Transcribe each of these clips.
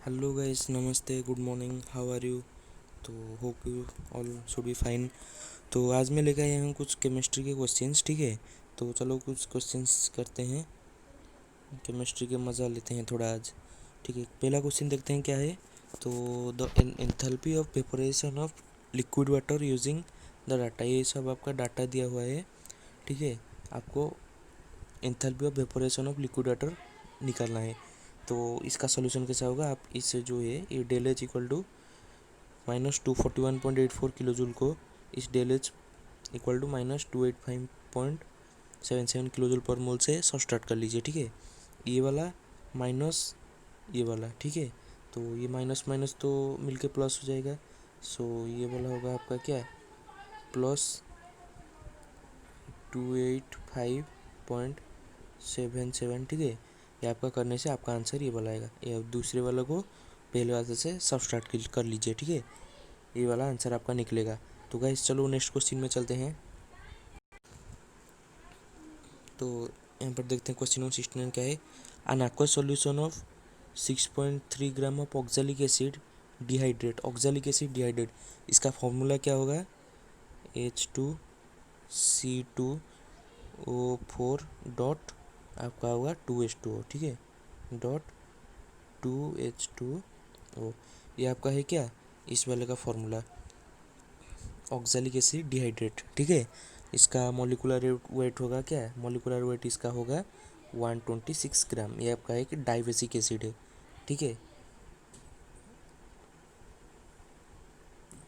Hello guys, नमस्ते, good morning, how are you. तो hope you all should be fine. तो आज मैं लेकर आया हूँ कुछ केमिस्ट्री के क्वेश्चंस। ठीक है, तो चलो कुछ क्वेश्चंस करते हैं, केमिस्ट्री के मज़ा लेते हैं थोड़ा आज। ठीक है, पहला क्वेश्चन देखते हैं क्या है। तो the enthalpy of vaporisation of liquid water using the data, ये सब आपका डाटा दिया हुआ है। ठीक है, आपको enthalpy of vaporisation of liquid water निकालना है। तो इसका सोल्यूशन कैसा होगा, आप इस जो है ये del H equal to -241.84 kilo joule को इस del H equal to -285.77 kilo joule per mole से सब्सट्रैक्ट कर लीजिए। ठीक है, ये वाला माइनस ये वाला। ठीक है, तो ये माइनस माइनस तो मिलके प्लस हो जाएगा। सो ये वाला होगा आपका क्या, +285.77। ठीक है, ये आपका करने से आपका आंसर ये वाला आएगा। ये दूसरे वाले को पहले वाले से सब्सट्रैक्ट कर लीजिए। ठीक है, ये वाला आंसर आपका निकलेगा। तो गाइस चलो नेक्स्ट क्वेश्चन में चलते हैं। तो यहाँ पर देखते हैं क्वेश्चन नंबर 69 क्या है। An aqueous solution of 6.3 gram of oxalic acid dihydrate, oxalic acid dihydrate, इसका फॉर्मूला क्या होगा, H2C2O4 डॉट आपका होगा 2H2O। ठीक है, डॉट 2H2O, ये आपका है क्या, इस वाले का फॉर्मूला ऑक्जेलिक एसिड डिहाइड्रेट। ठीक है, इसका मोलिकुलर वेट होगा क्या, मोलिकुलर वेट इसका होगा 126 ग्राम। ये आपका है कि डाइवेसिक एसिड है। ठीक है,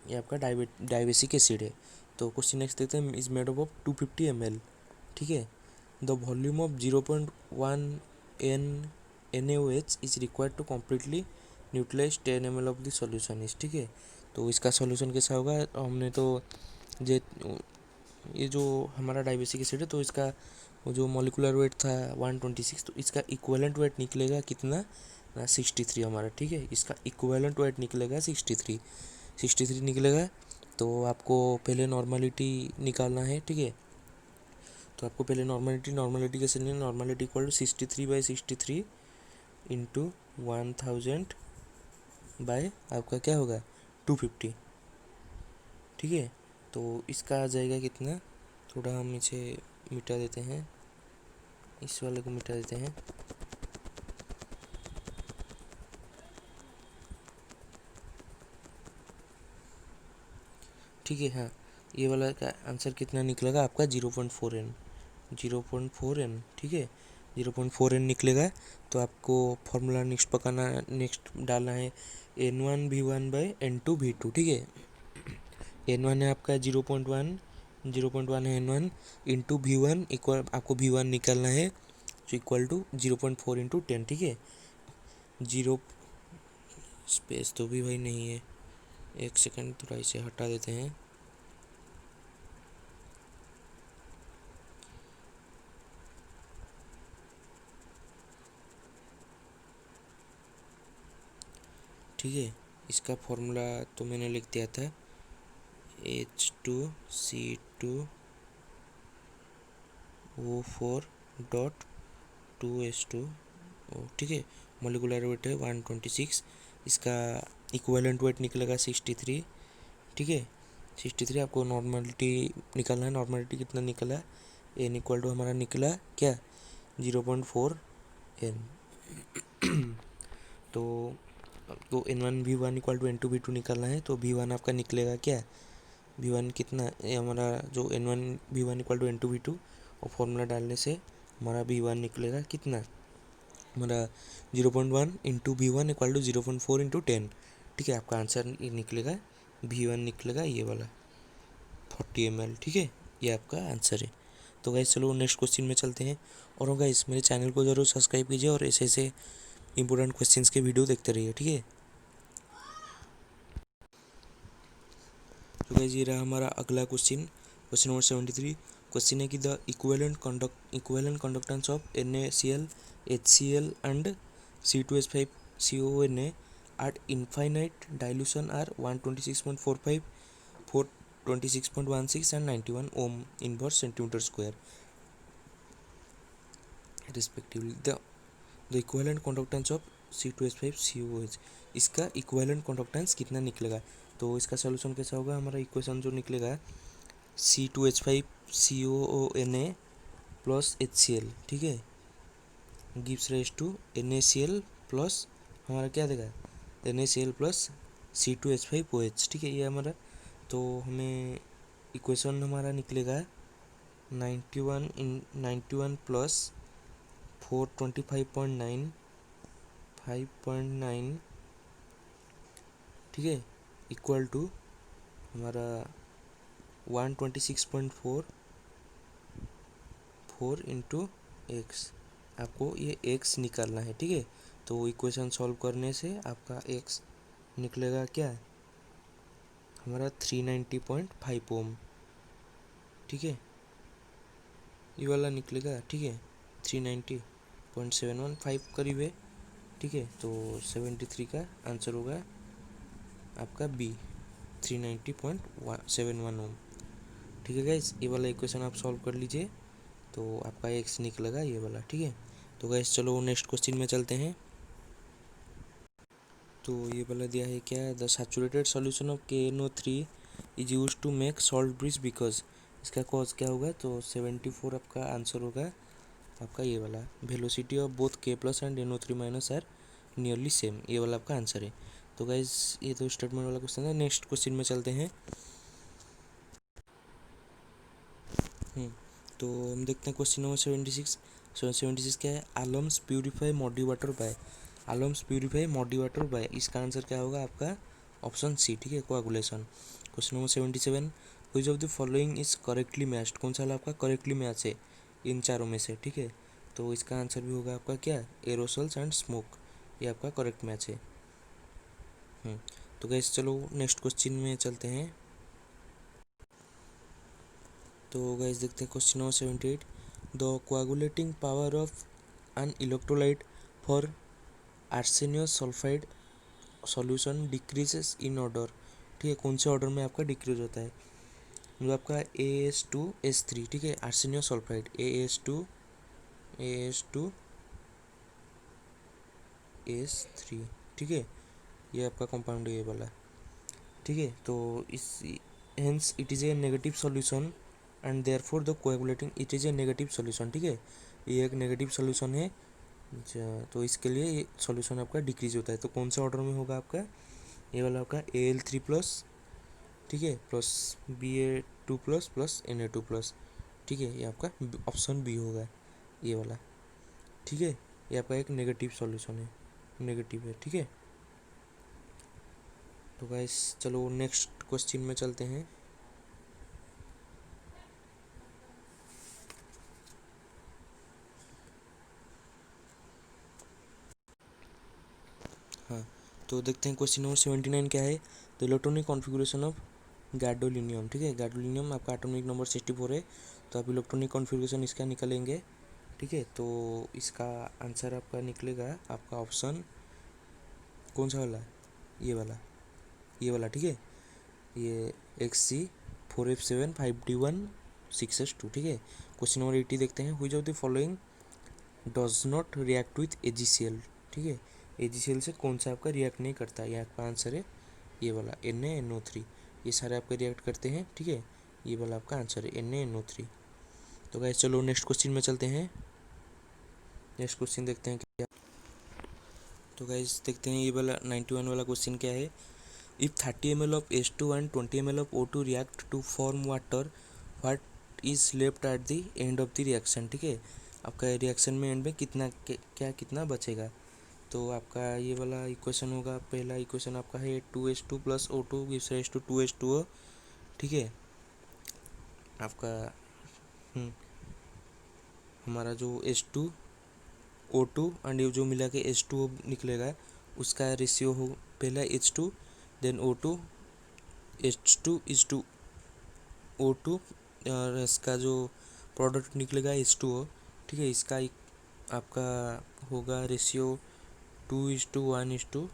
ये आपका डाइवेसिक एसिड है। तो क्वेश्चन नेक्स्ट देखते हैं, is made up of 250 ml। ठीक है, the volume of 0.1 NaOH is required to completely neutralize 10 ml of the solution is. ठीक है, तो इसका सॉल्यूशन कैसा होगा, हमने तो जे ये जो हमारा डाइवेसिक एसिड है तो इसका वो जो मॉलिकुलर वेट था 126, तो इसका इक्विवेलेंट वेट निकलेगा कितना, 63 हमारा। ठीक है, इसका इक्विवेलेंट वेट निकलेगा 63 निकलेगा। तो आपको पहले नॉर्मलिटी निकालना है। ठीक है, तो आपको पहले नॉर्मलिटी कैसे नहीं, normality equal to 63/63 into 1000 by आपका क्या होगा 250। ठीक है, तो इसका आ जाएगा कितना, थोड़ा हम इसे मिटा देते हैं, इस वाले को मिटा देते हैं। ठीक है, हाँ, ये वाला का आंसर कितना निकलेगा आपका 0.4 N, 0.4 N। ठीक है, 0.4 N निकलेगा। तो आपको फॉर्मूला नेक्स्ट डालना है N1V1/N2V2। ठीक है, N1 है आपका 0.1 है N1 इंटू V1 इक्वल, आपको V1 निकालना है जो इक्वल टू 0.4 इंटू 10। ठीक है, जीरो स्पेस तो भी भाई नहीं है, एक सेकंड थोड़ा इसे हटा देते हैं। ठीक है, इसका फॉर्मूला तो मैंने लिख दिया था, H2C2O4 डॉट 2H2O। ठीक है, मोलिकुलर वेट है 126, इसका इक्विवेलेंट वेट निकलेगा 63। ठीक है, 63 आपको नॉर्मलिटी निकालना है। नॉर्मलिटी कितना निकला, N इक्वल टू हमारा निकला क्या 0.4 N। तो आपको N1V1 इक्वल टू N2V2 निकालना है। तो V1 आपका निकलेगा क्या, V1 कितना, ये हमारा जो N1V1 इक्वल टू N2V2 और फॉर्मूला डालने से हमारा V1 निकलेगा कितना, हमारा 0.1 into V1 equal to 0.4 into 10। ठीक है, आपका आंसर ये निकलेगा V1 निकलेगा ये वाला 40 ml। ठीक है, ये आपका आंसर है। तो गाइस चलो नेक्स्ट क्वेश्चन में चलते हैं। और गाइस मेरे चैनल को ज़रूर सब्सक्राइब कीजिए और ऐसे ऐसे इंपॉर्टेंट क्वेश्चंस के वीडियो देखते रहिए। ठीक है, तो गाइस ये रहा हमारा अगला क्वेश्चन, क्वेश्चन नंबर 73। क्वेश्चन है कि the equivalent conductance of NaCl HCl and C2H5CONa at infinite dilution are 126.45, 426.16 and 91 ohm inverse centimeter square respectively. The equivalent conductance of C2H5COOH, इसका इक्विवेलेंट कंडक्टेंस कितना निकलेगा। तो इसका सोल्यूशन कैसा होगा, हमारा इक्वेशन जो निकलेगा C2H5COONA प्लस HCl, ठीक है, gives rise to NaCl plus हमारा क्या देगा NaCl प्लस C2H5OH, ठीक है, ये हमारा। तो हमें इक्वेशन हमारा निकलेगा 91 प्लस 425.9 5.9, ठीक है, इक्वल टू हमारा 126.4 4 इंटू एक्स। आपको ये एक्स निकालना है, ठीक है। तो इक्वेशन सॉल्व करने से आपका एक्स निकलेगा क्या, हमारा 390.5 ओम, ठीक है, ये वाला निकलेगा, ठीक है, 390.715 करीब है, ठीक है। तो 73 का आंसर होगा आपका बी, 390.71 ओम, ठीक है गाइस। ये वाला इक्वेशन आप सॉल्व कर लीजिए तो आपका एक्स निकलेगा ये वाला, ठीक है। तो गाइस चलो नेक्स्ट क्वेश्चन में चलते हैं। तो ये वाला दिया है क्या, the saturated solution of KNO3 is use to make salt bridge because, इसका कॉज क्या होगा, तो 74 आपका आंसर होगा आपका ये वाला। Velocity of both K plus and NO3 minus are nearly same, ये वाला आपका आंसर है। तो गाइज ये तो स्टेटमेंट वाला क्वेश्चन है। नेक्स्ट क्वेश्चन में चलते हैं। तो हम देखते हैं क्वेश्चन नंबर 76। 76 क्या है, alums purify muddy water by, alums purify muddy water by, इसका आंसर क्या होगा आपका ऑप्शन सी, ठीक है, coagulation. Question number 77, which of the following is correctly matched, कौन सा आपका करेक्टली मैच है इन चारों में से, ठीक है। तो इसका आंसर भी होगा आपका क्या, एरोसल्स एंड स्मोक, ये आपका करेक्ट मैच है। तो गैस चलो नेक्स्ट क्वेश्चन में चलते हैं। तो गैस देखते हैं question number 78, the coagulating power of an electrolyte for arsenious sulphide solution decreases in order, ठीक है, कौन से ऑर्डर में आपका डिक्रीज होता है, जो आपका AS2S3, ठीक है, आर्सेनियस सल्फाइड AS2S3, ठीक है, ये आपका कंपाउंड है ये वाला, ठीक है। तो इस hence it is a negative solution and therefore the coagulating it is a negative solution, ठीक है, ये एक नेगेटिव सॉल्यूशन है। तो इसके लिए ये सॉल्यूशन आपका डिक्रीज होता है। तो कौन सा ऑर्डर में होगा आपका, ये वाला आपका Al3 प्लस, ठीक है, plus Ba2 plus plus Na2 plus, ठीक है, ये आपका ऑप्शन बी होगा ये वाला, ठीक है, ये आपका एक नेगेटिव सॉल्यूशन है, नेगेटिव है, ठीक है। तो गाइस चलो नेक्स्ट क्वेश्चन में चलते हैं। हाँ, तो देखते हैं क्वेश्चन नंबर 79 क्या है, the electronic configuration of gadolinium, ठीक है, गैडोलिनियम आपका एटॉमिक नंबर 64 है। तो आप इलेक्ट्रॉनिक कॉन्फ़िगरेशन इसका निकालेंगे, ठीक है। तो इसका आंसर आपका निकलेगा आपका ऑप्शन कौन सा वाला, ये वाला, ये वाला, ठीक है, ये XC4F7 5D1 6S2, ठीक है। क्वेश्चन नंबर 80 देखते हैं, which of the following does not react with AgCl, ठीक है, AgCl से कौन सा आपका रिएक्ट नहीं करता, ये आपका आंसर है ये वाला NaNO3, ये सारे आपके रिएक्ट करते हैं, ठीक है, ये वाला आपका आंसर है NaNO3। तो गाइस चलो नेक्स्ट क्वेश्चन में चलते हैं। नेक्स्ट क्वेश्चन देखते हैं क्या, तो गाइस देखते हैं ये वाला 91 वाला क्वेश्चन क्या है, if 30 ml of H2 and 20 ml of O2 react to form water, what is left at the end of the reaction, ठीक है, आपका रिएक्शन में एंड में कितना क्या कितना बचेगा। तो आपका ये वाला इक्वेशन होगा, पहला इक्वेशन आपका है 2H2 plus O2 gives rise to 2H2O, ठीक है, आपका हमारा जो H2O2 एंड ये जो मिला के H2O निकलेगा उसका रेशियो हो, पहला H2 देन O2 H2 और इसका जो प्रोडक्ट निकलेगा H2O, ठीक है, इसका आपका होगा रेशियो 2:1:2,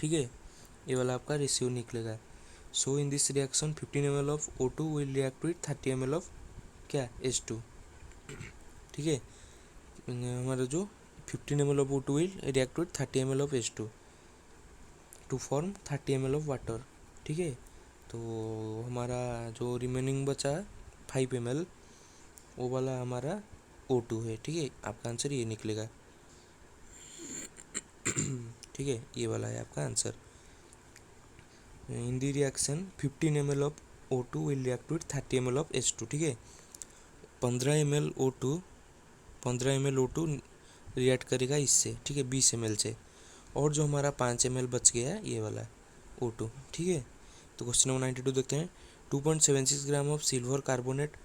ठीक है, ये वाला आपका रेशियो निकलेगा। So in this reaction 15 ml of O2 will react with 30 ml of क्या H2, ठीक है, हमारा जो 15 ml of O2 will react with 30 ml of H2 to form 30 ml of water. ठीक है, तो हमारा जो रिमेनिंग बचा 5 ml वो वाला हमारा O2 है। ठीक है, आपका आंसर ये निकलेगा। ठीक है, ये वाला है आपका answer. In the reaction 15 ml of O2 will react with 30 ml of H2। ठीक है, 15 ml O2 रिएक्ट करेगा इससे। ठीक है, 20 ml से, और जो हमारा 5 ml बच गया है ये वाला O2। ठीक है, तो क्वेश्चन नंबर 92 देखते हैं। 2.76 ग्राम ऑफ सिल्वर कार्बोनेट,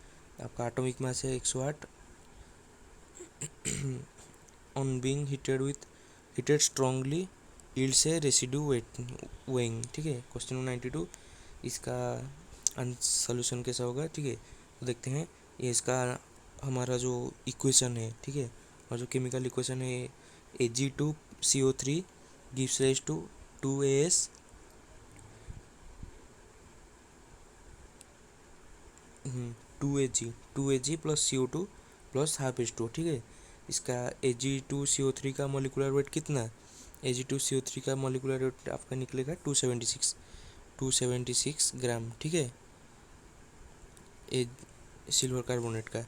आपका एटॉमिक मास है 108, on being heated strongly yields A residue weighing. ठीक है, क्वेश्चन नंबर 92 इसका सॉल्यूशन कैसा होगा। ठीक है, तो देखते हैं। ये इसका हमारा जो इक्वेशन है, ठीक है, और जो केमिकल इक्वेशन है Ag2CO3 gives rise to 2As 2Ag plus CO2 plus half H2। ठीक है, इसका Ag2CO3 का मोलिकुलर वेट कितना, Ag2CO3 का मोलिकुलर वेट आपका निकलेगा 276 ग्राम। ठीक है, सिल्वर कार्बोनेट का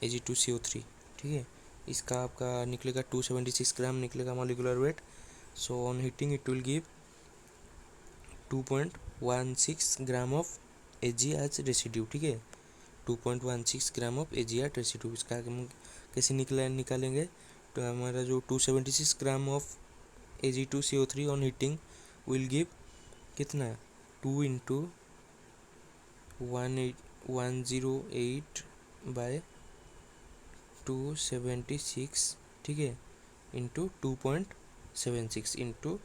Ag2CO3। ठीक है, इसका आपका निकलेगा 276 ग्राम निकलेगा molecular weight. So on heating it will give 2.16 gram of Ag as residue. ठीक है, 2.16 gram of Ag as residue. इसका हम कैसे निकालेंगे, तो हमारा जो 276 gram of Ag2CO3 on heating will give कितना, 2 इंटू 108 बाय 276। ठीक है, इंटू 2.76 इंटू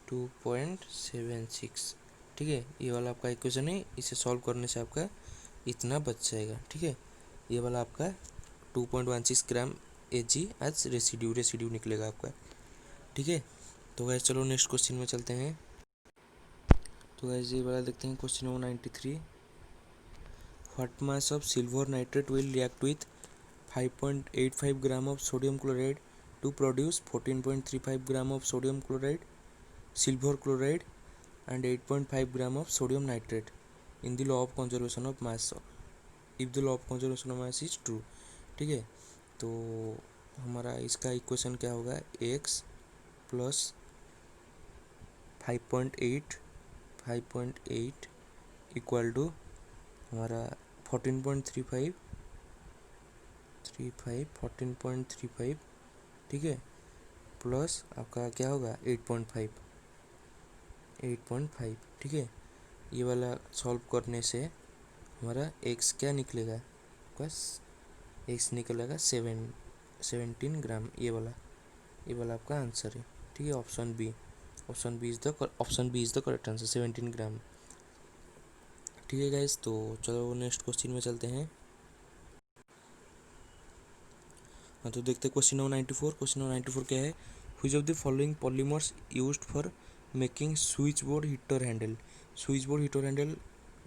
2.76। ठीक है, ये वाला आपका इक्वेशन है, इसे सॉल्व करने से आपका इतना बच जाएगा। ठीक है, ये वाला आपका 2.16 ग्राम Ag एज रेसिड्यू निकलेगा आपका। ठीक है, तो गैस चलो नेक्स्ट क्वेश्चन में चलते हैं। तो गैस ये वाला देखते हैं question number 93। What mass of silver nitrate will react with 5.85 gram of sodium chloride to produce 14.35 gram of sodium chloride silver chloride and 8.5 gram of sodium nitrate in the law of conservation of mass if the law of conservation of mass is true. ठीक है, तो हमारा इसका equation क्या होगा, x plus 5.8 equal to हमारा 14.35 ठीक है, प्लस आपका क्या होगा 8.5। ठीक है, ये वाला सॉल्व करने से हमारा x क्या निकलेगा, बस x निकलेगा 17 ग्राम। ये वाला आपका आंसर है। ठीक है, option B is the correct answer, 17 gram. ठीक है गाइस, तो चलो नेक्स्ट क्वेश्चन में चलते हैं। हाँ, तो देखते हैं क्वेश्चन नंबर 94। क्वेश्चन नंबर 94 क्या है, which of the following polymers used for making switch board heater handle. Switch board heater handle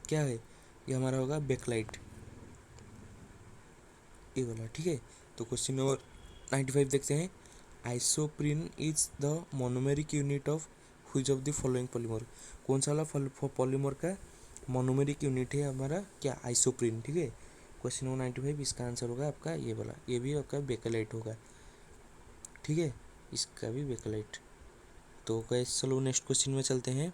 क्या है, ये हमारा होगा बैकलाइट, ये वाला। ठीक है, तो क्वेश्चन नंबर 95 देखते हैं। Isoprene is the monomeric unit of which of the following polymer. कौन सा वाला पॉलीमर का मोनोमेरिक यूनिट है हमारा, क्या, आइसोप्रीन। ठीक है, क्वेश्चन नंबर 95 इसका आंसर होगा आपका ये वाला, ये भी आपका बेकलाइट होगा। ठीक है, इसका भी बेकलाइट। तो गैस चलो नेक्स्ट क्वेश्चन में चलते हैं।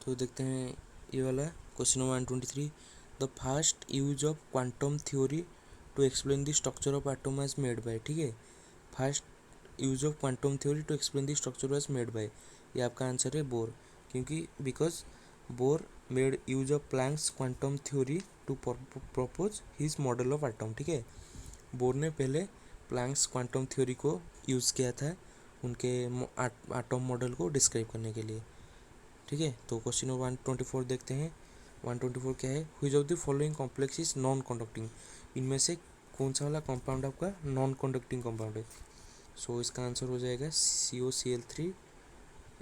तो देखते हैं ये वाला question number 123। The first use of quantum theory to explain the structure of atom was made by. ठीक है, first use of quantum theory to explain the structure was made by, ये आपका आंसर है बोर, क्योंकि because Bohr made use of Planck's quantum theory to propose his model of atom. ठीक है, Bohr ने पहले प्लैंक्स क्वांटम थ्योरी को यूज़ किया था उनके एटम मॉडल को डिस्क्राइब करने के लिए। ठीक है, तो क्वेश्चन नंबर 124 देखते हैं। 124 क्या है, which of the following complex is non conducting. इनमें से कौन सा वाला कंपाउंड आपका नॉन कंडक्टिंग कंपाउंड है। सो इसका आंसर हो जाएगा COCl3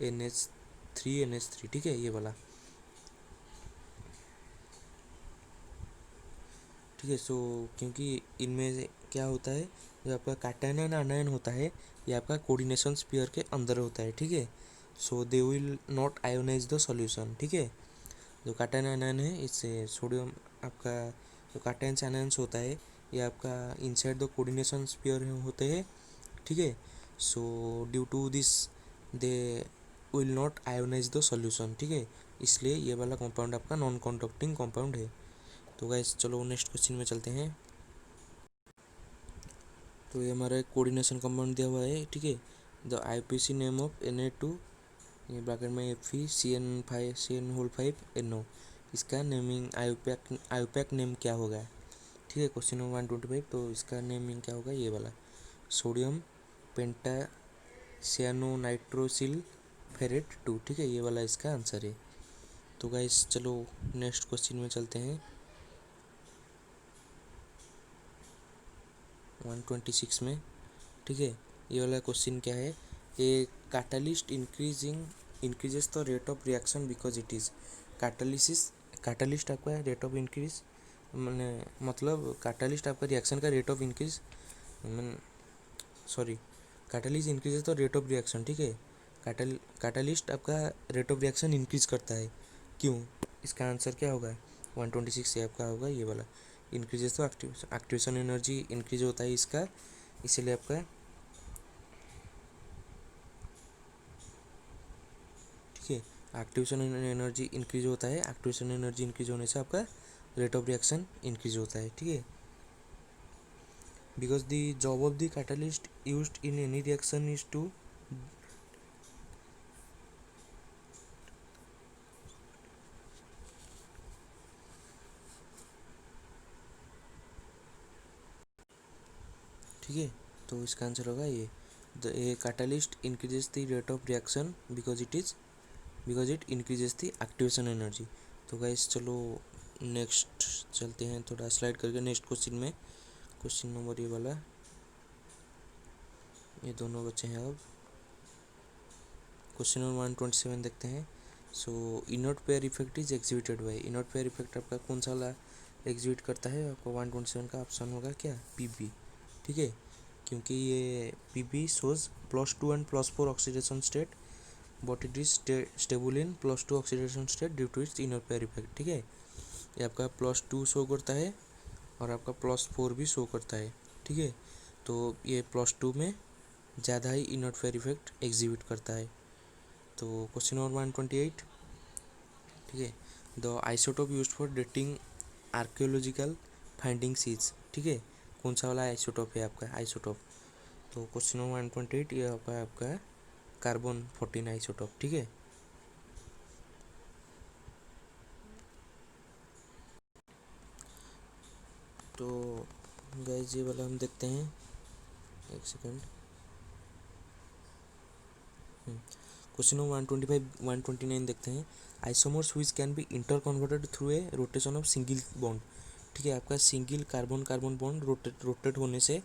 NH3। ठीक है, ये वाला। ठीक है, सो क्योंकि इनमें क्या होता है, जो आपका कैटायन एंड आनायन होता है ये आपका कोऑर्डिनेशन स्फीयर के अंदर होता है, ठीक है। So they will not ionise the solution, ठीक है। जो कैटायन आनायन है इससे सोडियम आपका जो कैटायंस आनायंस होता है ये आपका इनसाइड द कोऑर्डिनेशन स्फीयर होते हैं, ठीक है। So due to this they will not ionise the solution, ठीक है। इसलिए ये वाला कंपाउंड आपका नॉन कंडक्टिंग कंपाउंड है। तो गाइस चलो नेक्स्ट क्वेश्चन में चलते हैं। तो ये हमारा एक कोऑर्डिनेशन कंपाउंड दिया हुआ है, ठीक है। The IPC name of Na2, ये ब्रैकेट में Fe CN5 इसका नेमिंग आयोपैक नेम क्या होगा, ठीक है। क्वेश्चन नंबर 125, तो इसका नेमिंग क्या होगा, ये वाला सोडियम पेंटा सियानोनाइट्रोसिल फेरेट 2, ठीक है। ये वाला इसका आंसर है। तो गाइस चलो नेक्स्ट क्वेश्चन में चलते हैं। 126 में, ठीक है। ये वाला क्वेश्चन क्या है, ए catalyst increases the rate of reaction because it is catalysis. Catalyst आपका रेट ऑफ इंक्रीज मैंने मतलब कैटलिस्ट आपका रिएक्शन का rate of increase sorry catalyst increases the rate of reaction, ठीक है। कैटलिस्ट आपका रेट ऑफ रिएक्शन इंक्रीज करता है, क्यों? इसका आंसर क्या होगा, 126 से आपका होगा ये वाला इंक्रीजेस तो एक्टिवेशन एनर्जी इंक्रीज होता है इसका, इसीलिए आपका, ठीक है। एक्टिवेशन एनर्जी इंक्रीज होता है, एक्टिवेशन एनर्जी इंक्रीज होने से आपका रेट ऑफ रिएक्शन इंक्रीज होता है, ठीक है। Because the job of the catalyst used in any reaction is to, ठीक है। तो इसका आंसर होगा ये the a catalyst increases the rate of reaction because it increases the activation energy. तो गाइस चलो नेक्स्ट चलते हैं, थोड़ा स्लाइड करके नेक्स्ट क्वेश्चन में। क्वेश्चन नंबर ये वाला, ये दोनों बच्चे हैं। अब क्वेश्चन नंबर 127 देखते हैं। सो inert pair effect is exhibited by, inert pair effect आपका कौन सा वाला एग्जिबिट करता है, आपका 127 का ऑप्शन होगा क्या, पीबी, ठीक है। क्योंकि ये PB shows +2 and +4 oxidation state but it is stable in +2 oxidation state due to its inner pair effect, ठीक है। ये आपका +2 शो करता है और आपका +4 भी शो करता है, ठीक है। तो ये +2 में ज़्यादा ही इनर पेयर इफेक्ट एग्जिबिट करता है। तो क्वेश्चन नंबर 128, ठीक है। The isotope used for dating archaeological findings is, ठीक है। कौन सा वाला आइसोटोप है आपका आइसोटोप, तो क्वेश्चन नंबर 128 ये आपका कार्बन-14 आइसोटोप, ठीक है। तो गाइस ये वाला हम देखते हैं, एक सेकेंड। क्वेश्चन नंबर 125 129 देखते हैं। Isomers which can be inter converted through a rotation of single bond, ठीक है। आपका single carbon carbon bond rotate होने से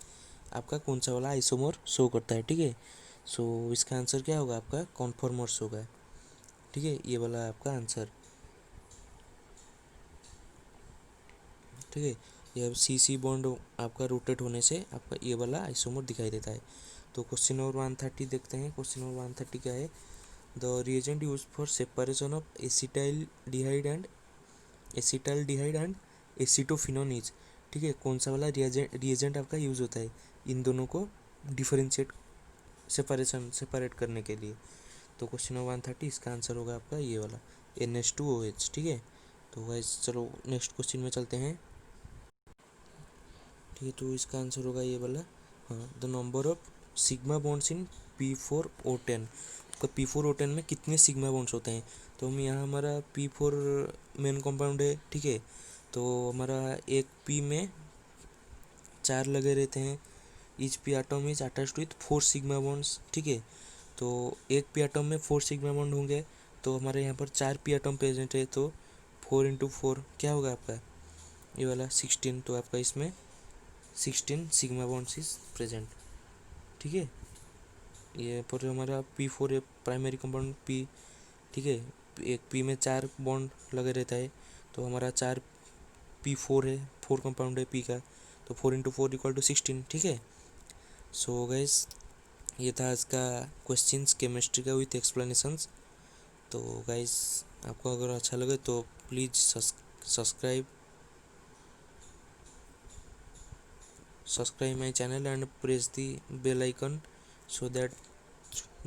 आपका कौन सा वाला आइसोमर शो करता है, ठीक है। सो इसका आंसर क्या होगा, आपका कॉन्फॉर्मर्स होगा, ठीक है। ये वाला आपका आंसर, ठीक है। ये सी बॉन्ड आपका रोटेट होने से आपका ये वाला आइसोमर दिखाई देता है। तो क्वेश्चन नंबर 130 देखते हैं। क्वेश्चन नंबर 130 क्या है, the reagent use for separation of acetaldehyde and acetophenone is, ठीक है। कौन सा वाला रिएजेंट आपका यूज़ होता है इन दोनों को डिफरेंशिएट सेपरेट करने के लिए। तो क्वेश्चन नंबर 130 इसका आंसर होगा आपका ये वाला NH2OH, ठीक है। तो गाइस चलो नेक्स्ट क्वेश्चन में चलते हैं, ठीक है। तो इसका आंसर होगा ये वाला, हाँ, the number of sigma bonds in P4O10, तो P4O10 में कितने सिग्मा बॉन्ड्स होते हैं, तो हम यहाँ हमारा P4 मेन कंपाउंड है, ठीक है। तो हमारा एक P में 4 लगे रहते हैं, each P atom is attached with 4 sigma bonds, ठीक है। तो एक P आटम में 4 सिग्मा बॉन्ड होंगे, तो हमारे यहाँ पर 4 P आटम प्रेजेंट है, तो 4 × 4 क्या होगा आपका ये वाला 16, तो आपका इसमें 16 सिग्मा बॉन्ड्स इज प्रेजेंट, ठीक है। ये पर हमारा P4 है प्राइमरी कंपाउंड P, ठीक है। एक P में 4 बॉन्ड लगे रहता है, तो हमारा 4 P4 है, 4 कंपाउंड है P का, तो 4 × 4 = 16, ठीक है। सो गाइस ये था आज का क्वेश्चंस केमिस्ट्री का विथ एक्सप्लेनेशंस। तो गाइस आपको अगर अच्छा लगे तो please subscribe my channel and press the bell icon, so that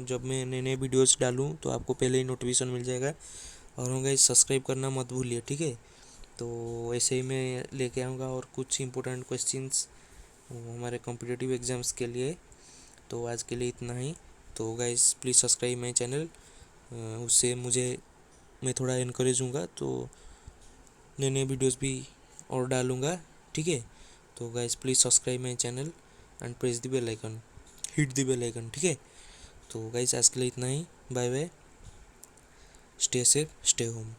जब मैं नए नए वीडियोस डालूँ तो आपको पहले ही नोटिफिकेशन मिल जाएगा। और हाँ गाइस सब्सक्राइब करना मत भूलिए, ठीक है। तो ऐसे ही मैं लेके आऊँगा और कुछ इंपॉर्टेंट क्वेश्चंस हमारे कॉम्पिटिटिव एग्ज़ाम्स के लिए। तो आज के लिए इतना ही। तो guys please subscribe my channel, उससे मैं थोड़ा इनकरेज हूँगा, तो नए नए वीडियोस भी और डालूँगा, ठीक है। तो guys please subscribe my channel and press the bell icon, hit the bell icon, ठीक है। तो गाइस आज के लिए इतना ही। Bye bye, stay safe, stay home.